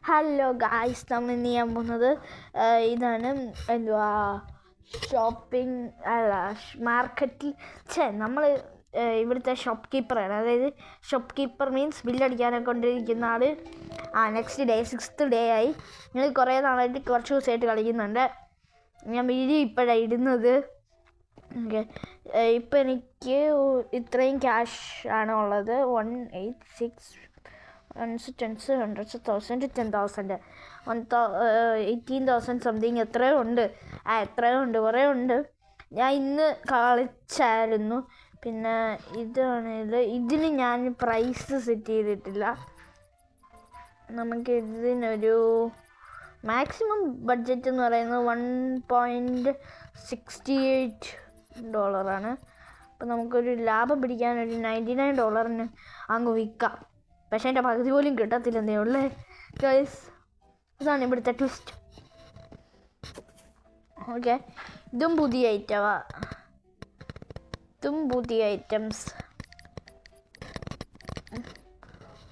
Hello guys, നമ്മൾ ഇന്ന് ചെയ്യാൻ പോകുന്നത് ഇതാണ്. എന്തുവാ, ഷോപ്പിംഗ് അല്ല, മാർക്കറ്റിൽ നമ്മൾ ഇവിടുത്തെ ഷോപ്പ് കീപ്പറാണ്. അതായത് ഷോപ്പ് കീപ്പർ മീൻസ് ബില്ലടിക്കാനൊക്കെ കൊണ്ടിരിക്കുന്ന ആൾ. നെക്സ്റ്റ് ഡേ 6th ഡേ ആയി. ഞങ്ങൾ കുറേ നാളായിട്ട് കുറച്ച് ദിവസമായിട്ട് കളിക്കുന്നുണ്ട്. ഞാൻ വീഡിയോ ഇപ്പോഴാണ് ഇടുന്നത്. ഓക്കെ, ഇപ്പം എനിക്ക് ഇത്രയും ക്യാഷ് ആണ് ഉള്ളത്. 186 10s 100s 1000 10,000 18,000 സംതിങ് എത്രയോ ഉണ്ട്. കുറേ ഉണ്ട്. ഞാൻ ഇന്ന് കളിച്ചായിരുന്നു. പിന്നെ ഇതിന് ഞാൻ പ്രൈസ് സെറ്റ് ചെയ്തിട്ടില്ല. നമുക്ക് ഇതിനൊരു മാക്സിമം ബഡ്ജറ്റ് എന്ന് പറയുന്നത് $1.68 അപ്പം നമുക്കൊരു ലാഭം പിടിക്കാൻ ഒരു $99 അങ്ങ് വിൽക്കാം. പക്ഷേ എൻ്റെ പകുതി പോലും കിട്ടത്തില്ലെന്നേ ഉള്ളേ ഗൈസ്. ഇതാണ് ഇവിടുത്തെ ട്വിസ്റ്റ്. ഓക്കെ, ഇതും പുതിയ ഐറ്റംസ്.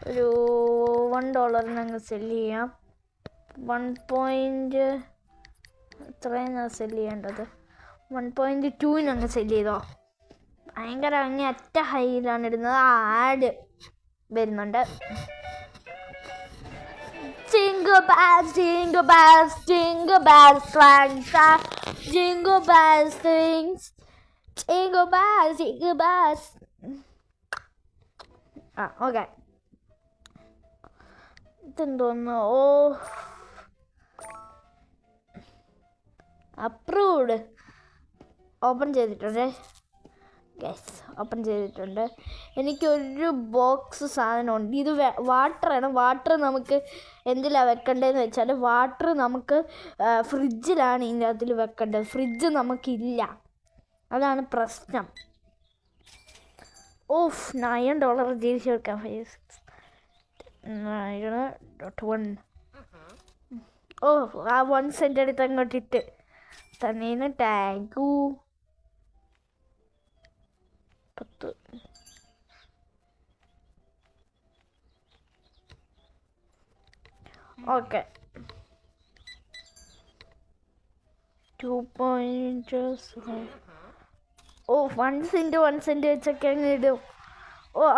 ഒരു $1 അങ്ങ് സെല് ചെയ്യാം. 1. എത്രയാണ് സെല് ചെയ്യേണ്ടത്? 1.2 അങ്ങ് സെല് ചെയ്തോ. ഭയങ്കര അറ്റ ഹൈയിലാണ് ഇടുന്നത്. ആഡ് വരുന്നുണ്ട്. Jingle bells, jingle bells, jingle bells, jingle bells, things, jingle bells, jingle bells. Okay, ഇതെന്തോന്ന്? അപ്രൂവ്ഡ്. ഓപ്പൺ ചെയ്തിട്ടുണ്ട്. ഓപ്പൺ ചെയ്തിട്ടുണ്ട്. എനിക്കൊരു ബോക്സ് സാധനമുണ്ട്. ഇത് വാട്ടറാണ്. വാട്ടർ നമുക്ക് എന്തിലാണ് വെക്കേണ്ടതെന്ന് വെച്ചാൽ, വാട്ടർ നമുക്ക് ഫ്രിഡ്ജിലാണ് ഇതിൻ്റെ അതിൽ വെക്കേണ്ടത്. ഫ്രിഡ്ജ് നമുക്കില്ല, അതാണ് പ്രശ്നം. $9 തിരിച്ചു വെക്കാം. 9.1. ആ 1 cent എടുത്ത് അങ്ങോട്ടിട്ട് തന്നേന്ന്. ടാങ്കു 10. ഓക്കെ, 2.7. 1 cent വെച്ചൊക്കെ അങ്ങ് ഇടും.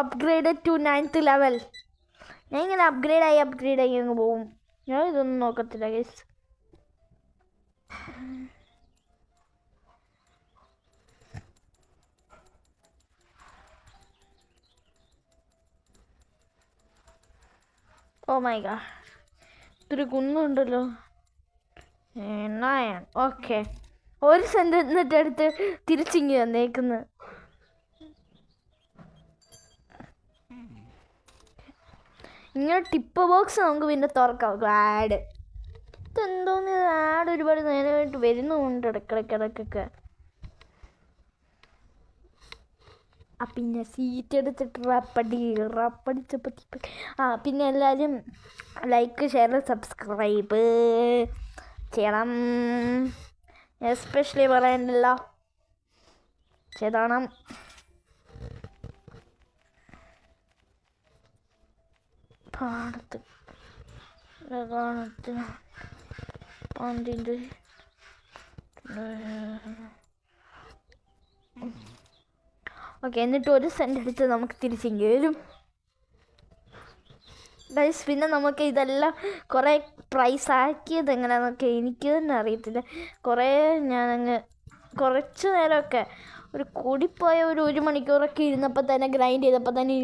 Upgrade to 9th level. ഞാൻ ഇങ്ങനെ അപ്ഗ്രേഡ് ആയി അങ്ങ് പോവും. ഞാൻ ഇതൊന്നും നോക്കത്തില്ല ഗൈസ്. മൈ ഗാഡ്, ഇതൊരു കുന്നുണ്ടല്ലോ. 9. ഓക്കെ, 1 cent എന്നിട്ട് എടുത്ത് തിരിച്ചിങ്ങി വന്നേക്കുന്നു. ഇങ്ങനെ ടിപ്പ് ബോക്സ് നമുക്ക് പിന്നെ തുറക്കാം. ആഡ്, ഇതെന്തോന്ന്? ആഡ് ഒരുപാട് നേരമായിട്ട് വരുന്നുണ്ട് ഇടയ്ക്കിടയ്ക്കൊക്കെ. പിന്നെ സീറ്റ് എടുത്തിട്ട് റപ്പടിച്ചപ്പോൾ പിന്നെ എല്ലാവരും ലൈക്ക്, ഷെയർ, സബ്സ്ക്രൈബ് ചെയ്യണം. എസ്പെഷ്യലി പറയണ്ടല്ലോ, ചെയ്തോണം. ഓക്കെ, എന്നിട്ട് 1 cent എടുത്ത് നമുക്ക് തിരിച്ചെങ്കിൽ വരും ഗൈസ്. പിന്നെ നമുക്ക് ഇതെല്ലാം കുറേ പ്രൈസ് ആക്കിയത് എങ്ങനെയാണെന്നൊക്കെ എനിക്ക് തന്നെ അറിയത്തില്ല. ഞാനങ്ങ് കുറച്ച് നേരമൊക്കെ ഒരു കൂടിപ്പോയ ഒരു 1 മണിക്കൂറൊക്കെ ഇരുന്നപ്പോൾ തന്നെ, ഗ്രൈൻഡ് ചെയ്തപ്പോൾ തന്നെ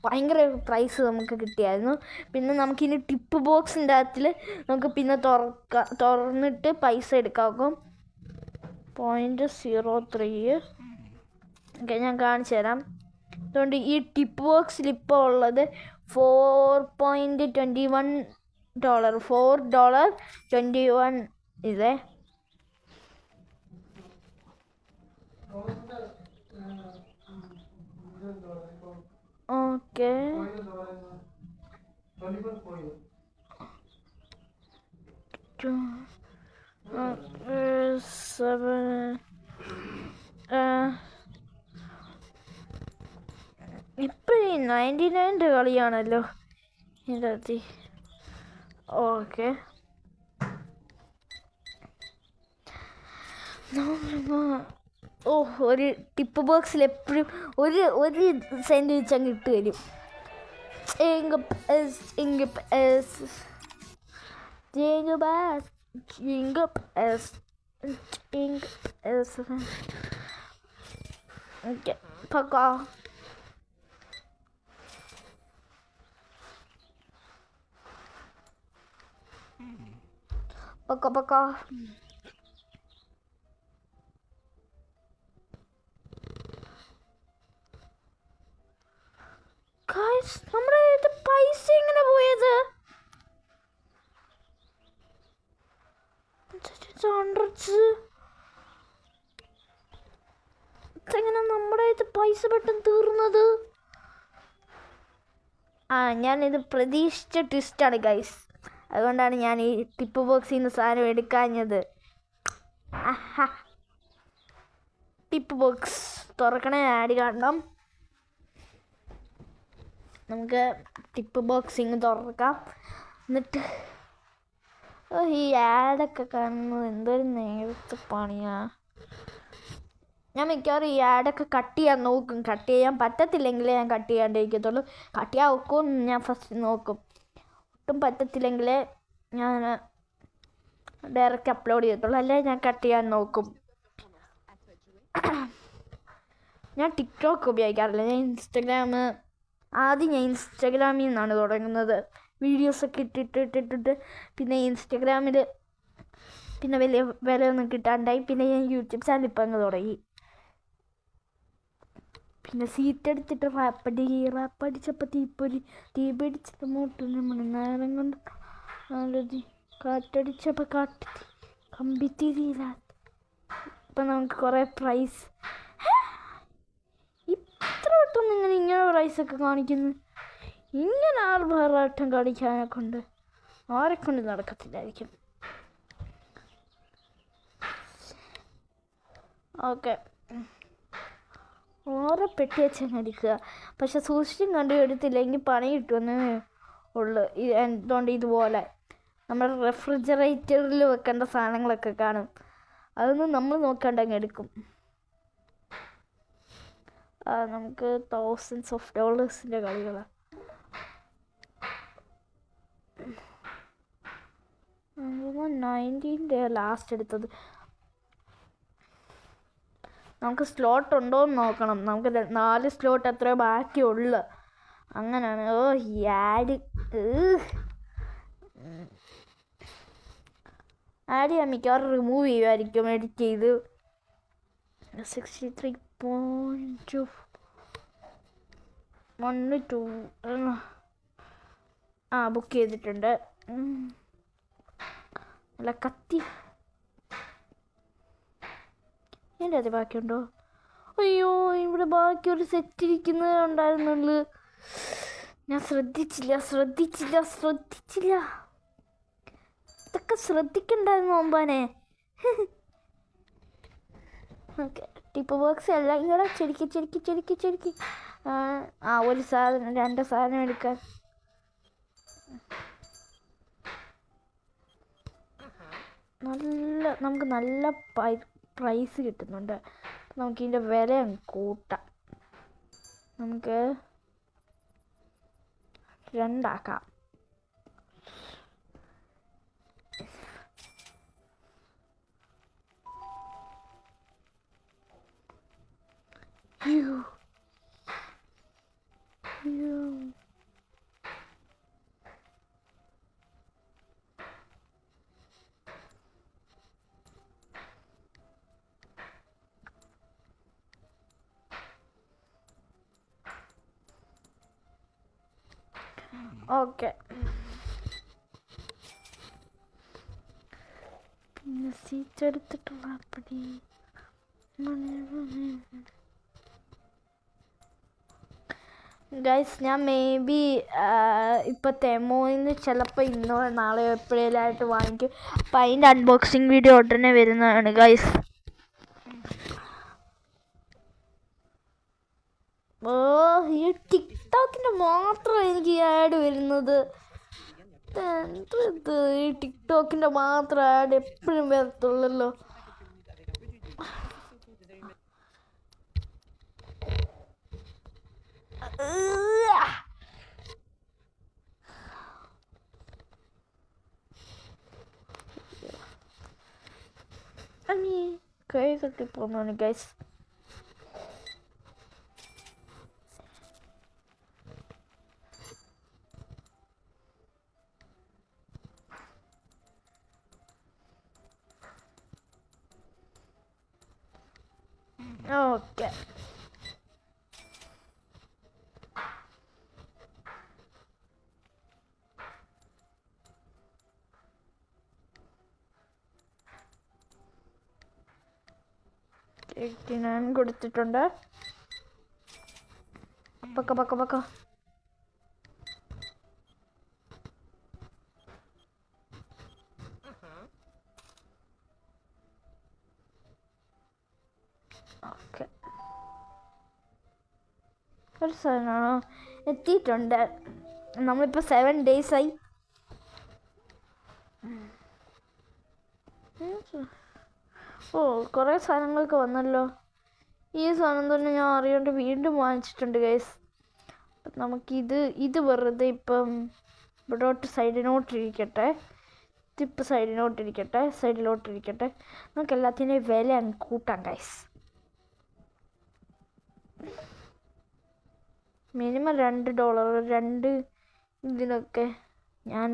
ഭയങ്കര പ്രൈസ് നമുക്ക് കിട്ടിയായിരുന്നു. പിന്നെ നമുക്കിനി ടിപ്പ് ബോക്സിൻ്റെ അകത്തിൽ നമുക്ക് പിന്നെ തുറന്നിട്ട് പൈസ എടുക്കാക്കും. 0.03. ഓക്കെ, ഞാൻ കാണിച്ചു തരാം. അതുകൊണ്ട് ഈ ടിപ്പ് ബോക്സിൽ ഇപ്പോൾ ഉള്ളത് $4.21. $4.21 ഇതേ. ഓക്കെ, ഇപ്പോഴീ 99 കളിയാണല്ലോ. ഇതിനകത്ത് ഓക്കെ ഓ ഒരു ടിപ്പ് ബോക്സിൽ എപ്പോഴും ഒരു സാൻഡ്വിച്ച് അങ്ങ് ഇട്ട് തരും. ഓക്കെ പക്കാ പക്കാ പക്കാ. നമ്മുടെ പൈസ എങ്ങനെ പോയത്? എങ്ങനെ നമ്മുടെ പൈസ പെട്ടെന്ന് തീർന്നത്? ഞാനിത് പ്രതീക്ഷിച്ച ട്വിസ്റ്റാണ് ഗൈസ്. അതുകൊണ്ടാണ് ഞാൻ ഈ ടിപ്പ് ബോക്സിൽ നിന്ന് സാധനം എടുക്കാഞ്ഞത്. ടിപ്പ് ബോക്സ് തുറക്കണേ, ആഡ് കാണണം. നമുക്ക് ടിപ്പ് ബോക്സിങ് തുറക്കാം. എന്നിട്ട് ഈ ആഡൊക്കെ കാണുന്നത് എന്തൊരു നേരത്തെ പണിയാ. ഞാൻ മിക്കവാറും ഈ ആഡൊക്കെ കട്ട് ചെയ്യാൻ നോക്കും. കട്ട് ചെയ്യാൻ പറ്റത്തില്ലെങ്കിലേ ഞാൻ കട്ട് ചെയ്യാണ്ടിരിക്കത്തുള്ളൂ. കട്ട് ചെയ്യാൻ ഒക്കും ഞാൻ ഫസ്റ്റ് നോക്കും. ഒട്ടും പറ്റത്തില്ലെങ്കിലേ ഞാൻ ഡയറക്റ്റ് അപ്ലോഡ് ചെയ്യത്തുള്ളൂ. അല്ലെങ്കിൽ ഞാൻ കട്ട് ചെയ്യാൻ നോക്കും. ഞാൻ ടിക്ടോക്ക് ഉപയോഗിക്കാറില്ല. ആദ്യം ഞാൻ ഇൻസ്റ്റഗ്രാമിൽ നിന്നാണ് തുടങ്ങുന്നത്. വീഡിയോസൊക്കെ ഇട്ടിട്ട് പിന്നെ ഇൻസ്റ്റഗ്രാമിൽ പിന്നെ വലിയ വിലയൊന്നും കിട്ടാണ്ടായി. പിന്നെ ഞാൻ യൂട്യൂബ് ചാനൽ ഇപ്പം അങ്ങ് തുടങ്ങി. പിന്നെ സീറ്റ് എടുത്തിട്ട് റാപ്പടിച്ചപ്പോൾ തീ പിടിച്ചിട്ട് മൂട്ടിന് മണിനേരം കൊണ്ട് കാറ്റടിച്ചപ്പോൾ കമ്പിത്തിരിയില്ല. ഇപ്പം നമുക്ക് കുറേ പ്രൈസ്. ഇത്ര വട്ടം നിങ്ങൾ ഇങ്ങനെ പ്രൈസൊക്കെ കാണിക്കുന്നു. ഇങ്ങനെ ആർഭാറാട്ടം കാണിക്കാനെ കൊണ്ട് ആരെക്കൊണ്ട് നടക്കത്തില്ലായിരിക്കും. ഓക്കെ, ഓരോ പെട്ടി വെച്ചങ്ങ് എടുക്കുക. പക്ഷെ സൂക്ഷിച്ചും കണ്ടു എടുത്തില്ലെങ്കിൽ പണി കിട്ടുമെന്നേ ഉള്ളു. എന്തുകൊണ്ട് ഇതുപോലെ നമ്മൾ റെഫ്രിജറേറ്ററിൽ വെക്കേണ്ട സാധനങ്ങളൊക്കെ കാണും. അതൊന്നും നമ്മൾ നോക്കാണ്ടങ്ങ് എടുക്കും. നമുക്ക് തൗസൻഡ്സ് ഓഫ് ഡോളേഴ്സിൻ്റെ കളികളാണ്. ലാസ്റ്റ് എടുത്തത്. നമുക്ക് സ്ലോട്ട് ഉണ്ടോ എന്ന് നോക്കണം. നമുക്ക് 4 സ്ലോട്ട് എത്രയോ ബാക്കിയുള്ളു. അങ്ങനെയാണ്. ആഡ് ചെയ്യാൻ മിക്കവാറും റിമൂവ് ചെയ്യുമായിരിക്കും എഡിറ്റ് ചെയ്ത്. 63.1 ബുക്ക് ചെയ്തിട്ടുണ്ട്. അല്ല കത്തി എൻ്റെ അത് ബാക്കിയുണ്ടോ? അയ്യോ, ഇവിടെ ബാക്കി ഒരു സെറ്റ് ഇരിക്കുന്നത് ഉണ്ടായിരുന്നുള്ളു. ഞാൻ ശ്രദ്ധിച്ചില്ല. ഇതൊക്കെ ശ്രദ്ധിക്കണ്ടായിരുന്നു ഒമ്പാനെ. ഓക്കെ, ടിപ്പ് ബോക്സ് എല്ലാം ഇങ്ങനെ ചെടിക്ക് ഒരു സാധനം 2 സാധനം എടുക്കാൻ. നമുക്ക് നല്ല പ്രൈസ് കിട്ടുന്നുണ്ട്. നമുക്കിതിൻ്റെ വില കൂട്ടാം. നമുക്ക് 2 ആക്കാം. ഓക്കെ, പിന്നെ സീറ്റ് എടുത്തിട്ടുള്ള അപ്പടി ഗൈസ്, ഞാൻ മേ ബി ഇപ്പോൾ തെമോയിന്ന് ചിലപ്പോൾ ഇന്നോ നാളെയോ എപ്പോഴേലായിട്ട് വാങ്ങിക്കും. അപ്പം അതിൻ്റെ അൺബോക്സിങ് വീഡിയോ ഉടനെ വരുന്നതാണ് ഗൈസ്. ഈ ടിക്ടോക്കിൻ്റെ മാത്രം എനിക്ക് ആഡ് വരുന്നത്. ഇത് ഈ ടിക്ടോക്കിൻ്റെ മാത്രം ആഡ് എപ്പോഴും വരത്തുള്ളല്ലോ. കൈ തട്ടിപ്പോന്നാണ് ഗൈസ്. ഓക്കെ, ഞാൻ കൊടുത്തിട്ടുണ്ട്. പക്ക പക്ക പക്ക. ഓക്കെ, ഒരു സാധനമാണോ എത്തിയിട്ടുണ്ട്. നമ്മളിപ്പോൾ 7 days ആയി. ഓ, കുറേ സാധനങ്ങളൊക്കെ വന്നല്ലോ. ഈ സാധനം തന്നെ ഞാൻ അറിയാണ്ട് വീണ്ടും വാങ്ങിച്ചിട്ടുണ്ട് ഗൈസ്. അപ്പം നമുക്കിത് വെറുതെ ഇപ്പം ഇവിടോട്ട് സൈഡിലോട്ടിരിക്കട്ടെ. ഇതിപ്പോൾ സൈഡിലോട്ടിരിക്കട്ടെ. നമുക്ക് എല്ലാത്തിൻ്റെയും വില അങ്ങ് കൂട്ടാം ഗൈസ്. മിനിമം $2 2 ഇതിനൊക്കെ ഞാൻ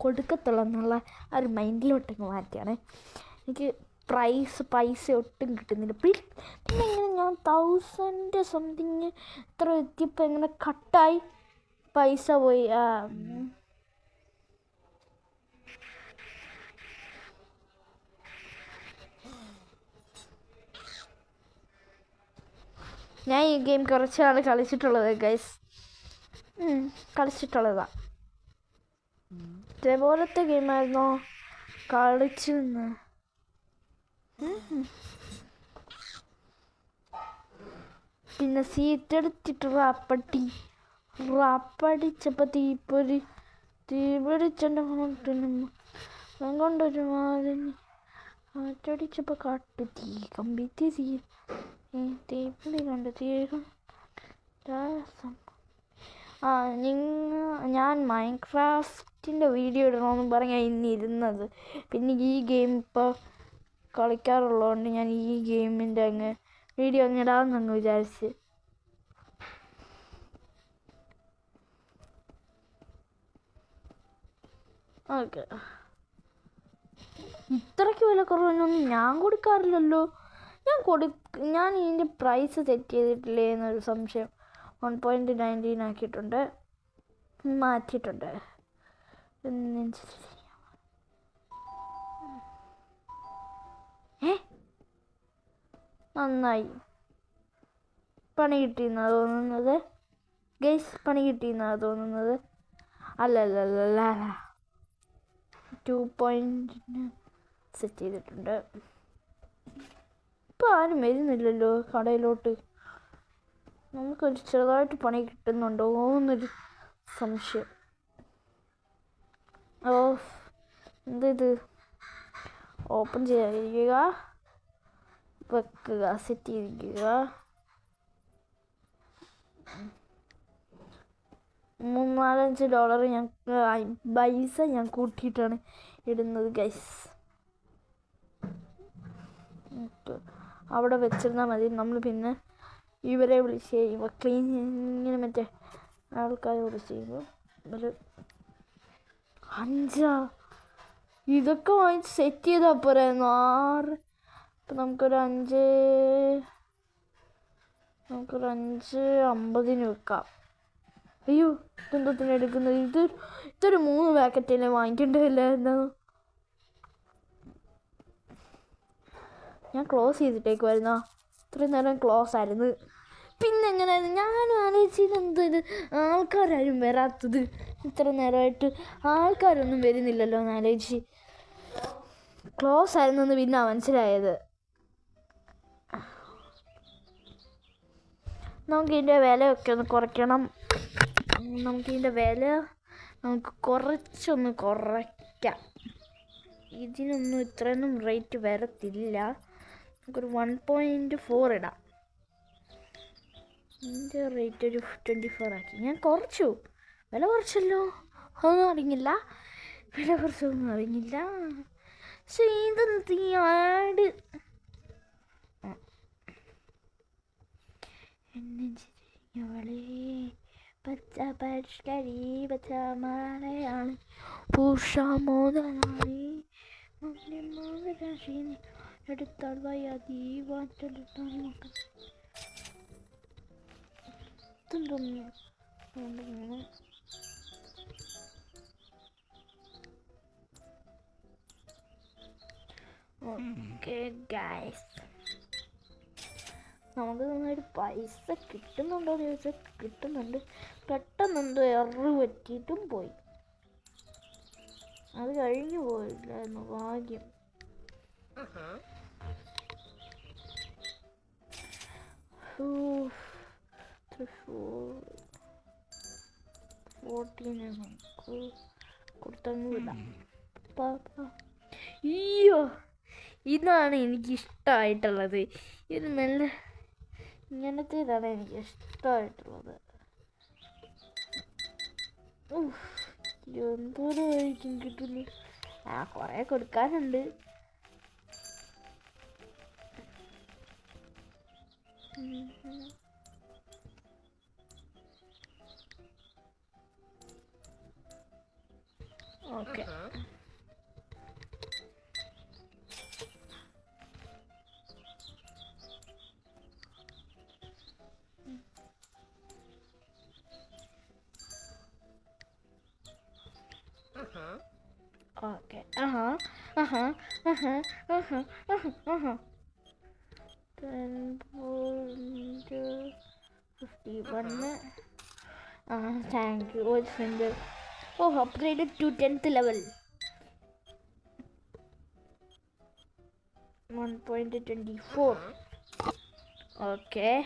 കൊടുക്കത്തുള്ളൂ എന്നുള്ള ആ ഒരു മൈൻഡിലോട്ടങ്ങ് മാറ്റിയാണ്. എനിക്ക് പൈസ ഒട്ടും കിട്ടുന്നില്ല. പിന്നെ ഇങ്ങനെ ഞാൻ 1000 സംതിങ് ഇത്ര എത്തിയപ്പോൾ ഇങ്ങനെ കട്ടായി പൈസ പോയി. ഞാൻ ഈ ഗെയിം കുറച്ച് നാൾ കളിച്ചിട്ടുള്ളത് ഗൈസ്, കളിച്ചിട്ടുള്ളതാ. ഇതേപോലത്തെ ഗെയിമായിരുന്നോ കളിച്ചെന്ന്. പിന്നെ സീറ്റ് എടുത്തിട്ട് റാപ്പടിച്ചപ്പോൾ തീപിടിച്ചെൻ്റെ കൊണ്ടൊരു മാലിന്യ കാറ്റടിച്ചപ്പോൾ കാട്ടു തീ കമ്പിത്തി തീപ്പിടി കണ്ട് തീരും. ഞാൻ മൈൻക്രാഫ്റ്റിൻ്റെ വീഡിയോ ഇടണമെന്ന് പറഞ്ഞാൽ ഇന്നിരുന്നത്. പിന്നെ ഈ ഗെയിം ഇപ്പോൾ കളിക്കാറുള്ളതുകൊണ്ട് ഞാൻ ഈ ഗെയിമിൻ്റെ അങ്ങ് വീഡിയോ അങ്ങ് ഇടാമെന്നങ്ങ് വിചാരിച്ച്. ഓക്കെ, ഇത്രയ്ക്ക് വില കുറവൊന്നും ഞാൻ കൊടുക്കാറില്ലല്ലോ. ഞാൻ ഇതിൻ്റെ പ്രൈസ് സെറ്റ് ചെയ്തിട്ടില്ലേ എന്നൊരു സംശയം. 1.19 ആക്കിയിട്ടുണ്ട്, മാറ്റിയിട്ടുണ്ട്. നന്നായി പണി കിട്ടിയെന്നാണ് തോന്നുന്നത് ഗൈസ്. അല്ലല്ലല്ല 2 സെറ്റ് ചെയ്തിട്ടുണ്ട്. ഇപ്പം ആരും വരുന്നില്ലല്ലോ കടയിലോട്ട്. നമുക്കൊരു ചെറുതായിട്ട് പണി കിട്ടുന്നുണ്ടോ എന്നൊരു സംശയം. ഇത് ഓപ്പൺ ചെയ്യാതിരിക്കുക, വെക്കുക, സെറ്റ് ചെയ്തിരിക്കുക. $3-4 ഞാൻ പൈസ ഞാൻ കൂട്ടിയിട്ടാണ് ഇടുന്നത് ഗൈസ്. അവിടെ വെച്ചിരുന്നാൽ മതി. നമ്മൾ പിന്നെ ഇവരെ വിളിച്ച് ചെയ്യുമ്പോൾ ക്ലീനിങ്ങിന് മറ്റേ ആൾക്കാരെ വിളിച്ച് ചെയ്യുമ്പോൾ ഒരു 5 ഇതൊക്കെ വാങ്ങിച്ച് സെറ്റ് ചെയ്താൽ പോരായിരുന്നു. 6 ഇപ്പം നമുക്കൊരു 550 വെക്കാം. അയ്യോ, ഇതെന്തത്തിന് എടുക്കുന്നത്? ഇതൊരു 3 പാക്കറ്റല്ലേ വാങ്ങിക്കേണ്ടതല്ലായിരുന്നു. ഞാൻ ക്ലോസ് ചെയ്തിട്ടേക്കുമായിരുന്നോ? ഇത്രയും നേരം ക്ലോസ് ആയിരുന്നു. പിന്നെ എങ്ങനെയായിരുന്നു? ഞാനും ആലോചിച്ചത് ഇത് ആൾക്കാരും വരാത്തത്. ഇത്ര നേരമായിട്ട് ആൾക്കാരൊന്നും വരുന്നില്ലല്ലോ എന്ന് ആലോചിച്ച്. ക്ലോസ് ആയിരുന്നെന്ന് പിന്നെ മനസ്സിലായത്. നമുക്കിതിൻ്റെ വിലയൊക്കെ ഒന്ന് കുറയ്ക്കണം. നമുക്കിതിൻ്റെ വില നമുക്ക് കുറച്ചൊന്ന് കുറയ്ക്കാം. ഇതിനൊന്നും ഇത്രയൊന്നും റേറ്റ് വരത്തില്ല. നമുക്കൊരു 1.4 ഇടാം. ഇതിൻ്റെ റേറ്റ് ഒരു 24 ആക്കി. ഞാൻ കുറച്ചു, വില കുറച്ചല്ലോ. ഒന്നും അറിഞ്ഞില്ല, വില കുറച്ചൊന്നും അറിഞ്ഞില്ല. പക്ഷേ ഇതെന്ത് ആട് എന്നെ പച്ച പരിഷ്കരി പച്ച മലയാളി പൂഷ മോദനാളി എടുത്താൽ വയ്യാതി വാറ്റെടുത്താൽ ഓക്കെ ഗൈസ്, നമുക്ക് നന്നായിട്ട് പൈസ കിട്ടുന്നുണ്ടോ എന്ന് ചോദിച്ചാൽ കിട്ടുന്നുണ്ട്. പെട്ടെന്നെന്തോ എറു പറ്റിയിട്ടും പോയി. അത് കഴിഞ്ഞു പോയില്ലായിരുന്നു, ഭാഗ്യം. 14 നമുക്ക് കൊടുത്തങ്ങ് വിടാം. അയ്യോ, ഇതാണ് എനിക്കിഷ്ടമായിട്ടുള്ളത്. ഇത് നല്ല ഇങ്ങനത്തേതാണ് എനിക്ക് ഇഷ്ടമായിട്ടുള്ളത്. എന്തോരായിരിക്കും കിട്ടുന്നു. കുറേ കൊടുക്കാനുണ്ട്. Okay, okay. 10.51. Thank you. Upgraded to 10th level. 1.24. Okay.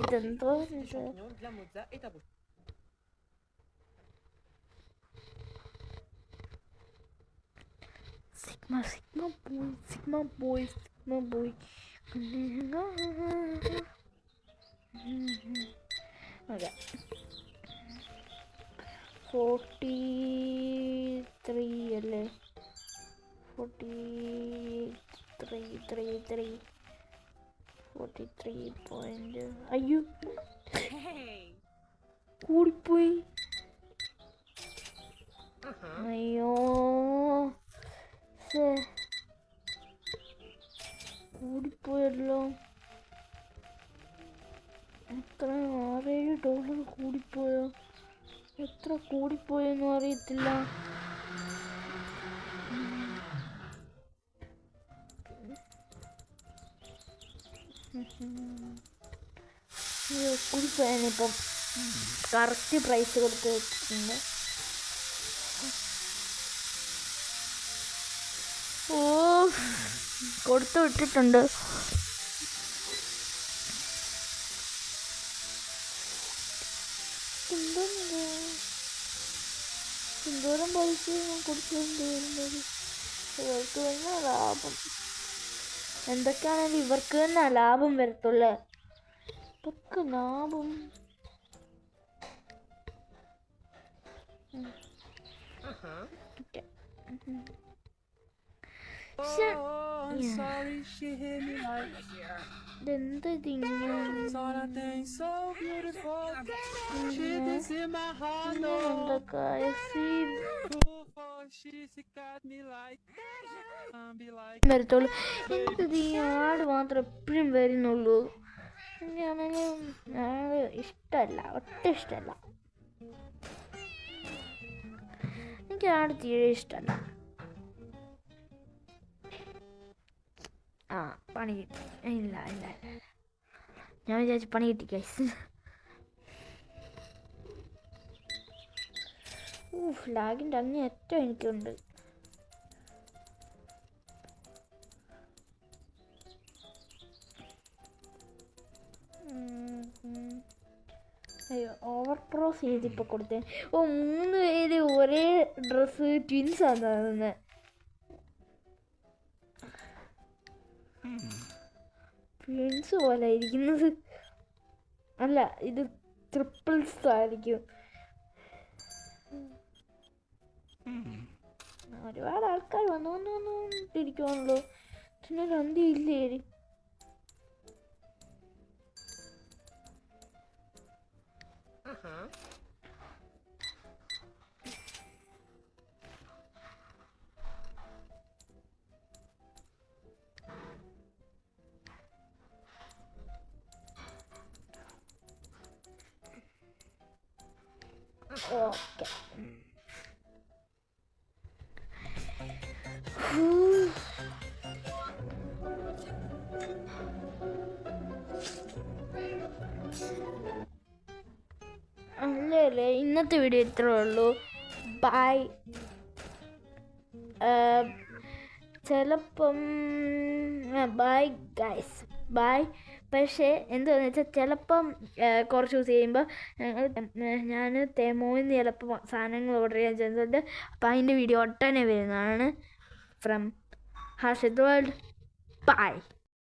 ഇതെന്തോ സിഗ്മ ബോയ്. ഓക്കെ, 43 അല്ലേ? 43 പോയിന്റ്. അയ്യോ, കൂടിപ്പോയി. അയ്യോ, കൂടിപ്പോയല്ലോ. എത്ര $6-7 കൂടിപ്പോയോ? എത്ര കൂടിപ്പോയെന്നും അറിയത്തില്ല. കൂടിപ്പോയാനിപ്പം കറക്റ്റ് പ്രൈസ് കൊടുത്ത് വെച്ചിട്ടുണ്ട്. കൊടുത്തു വിട്ടിട്ടുണ്ട്. എന്തോരം പൈസ ഞാൻ കൊടുത്തുകൊണ്ട് വരുന്നത്. ഇവർക്ക് തന്നെ ലാഭം. എന്തൊക്കെയാണെങ്കിലും ഇവർക്ക് തന്നെ ലാഭം വരത്തുള്ളേ. ഇവർക്ക് ലാഭം. ഇതെന്ത് വരത്തുള്ളൂ. എനിക്കത് ഈ ആട് മാത്രം എപ്പോഴും വരുന്നുള്ളൂ. എനിക്കാണെങ്കിൽ ഇഷ്ടമല്ല, ഒട്ടും ഇഷ്ടമല്ല. എനിക്കതാണ് തീരെ ഇഷ്ടമല്ല. ആ പണി കിട്ടി. ഇല്ല ഇല്ല ഇല്ല, ഞാൻ വിചാരിച്ചു പണി കിട്ടി ഗൈസ്. ലാഗിൻ്റെ അങ്ങ് ഏറ്റവും എനിക്കുണ്ട്. അയ്യോ, ഓവർ ക്രോസ് ചെയ്തിപ്പോൾ കൊടുത്തേ. ഓ 3 പേര് ഒരേ ഡ്രസ്സ് ട്വിൻസാണ് തന്നത്. ട്വിൻസ് പോലെ ഇരിക്കുന്നത്. അല്ല, ഇത് ട്രിപ്പിൾസ് ആയിരിക്കും. ഒരുപാട് ആൾക്കാർ വന്നോണ്ടിരിക്കുവാണല്ലോ. പിന്നെ രണ്ടില്ലേ? ഓക്കെ, അല്ലേ ഇന്നത്തെ വീഡിയോ ഇത്രേ ഉള്ളൂ. ബൈ. ചിലപ്പം ബൈ ഗൈസ്, ബൈ. പക്ഷേ എന്താണെന്ന് വെച്ചാൽ ചിലപ്പം കുറച്ച് ദിവസം കഴിയുമ്പോൾ ഞാൻ തെമോന്ന് ചിലപ്പോൾ സാധനങ്ങൾ ഓർഡർ ചെയ്യാൻ ചെയ്യുന്നുണ്ട്. അപ്പോൾ അതിൻ്റെ വീഡിയോ ഒട്ടനെ വരുന്നതാണ്. From Harshit world. ബൈ.